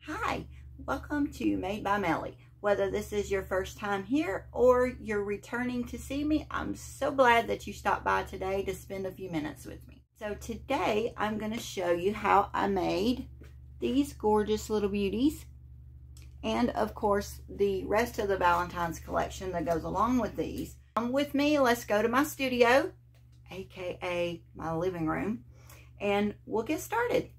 Hi, welcome to Made by Melly. Whether this is your first time here or you're returning to see me, I'm so glad that you stopped by today to spend a few minutes with me. So today I'm going to show you how I made these gorgeous little beauties, and of course the rest of the Valentine's collection that goes along with these. Come with me, let's go to my studio, aka my living room, and we'll get started.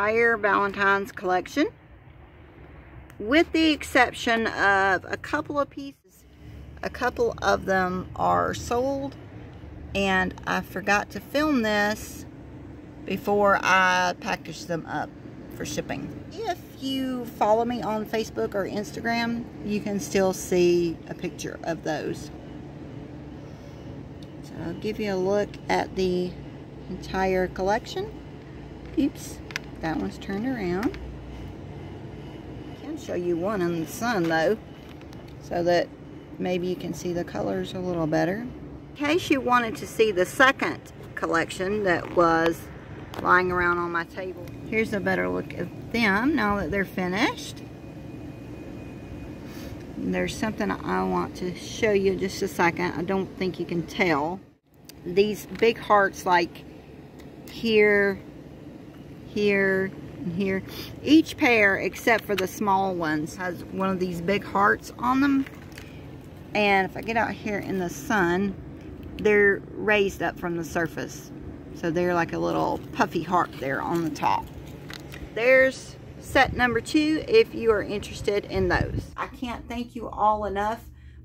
entire Valentine's collection, with the exception of a couple of pieces. A couple of them are sold, and I forgot to film this before I packaged them up for shipping. If you follow me on Facebook or Instagram, you can still see a picture of those. So I'll give you a look at the entire collection. Oops, that one's turned around. I can show you one in the sun though, so that maybe you can see the colors a little better. In case you wanted to see the second collection that was lying around on my table, here's a better look at them now that they're finished. There's something I want to show you in just a second. I don't think you can tell. These big hearts, like here, here, and here. Each pair, except for the small ones, has one of these big hearts on them. And if I get out here in the sun, they're raised up from the surface. So they're like a little puffy heart there on the top. There's set number 2 if you are interested in those. I can't thank you all enough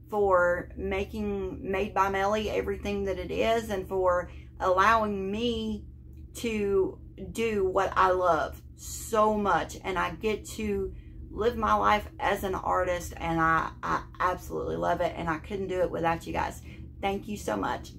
for making Made by Melly everything that it is, and for allowing me to do what I love so much. And I get to live my life as an artist, and I absolutely love it, and I couldn't do it without you guys. Thank you so much.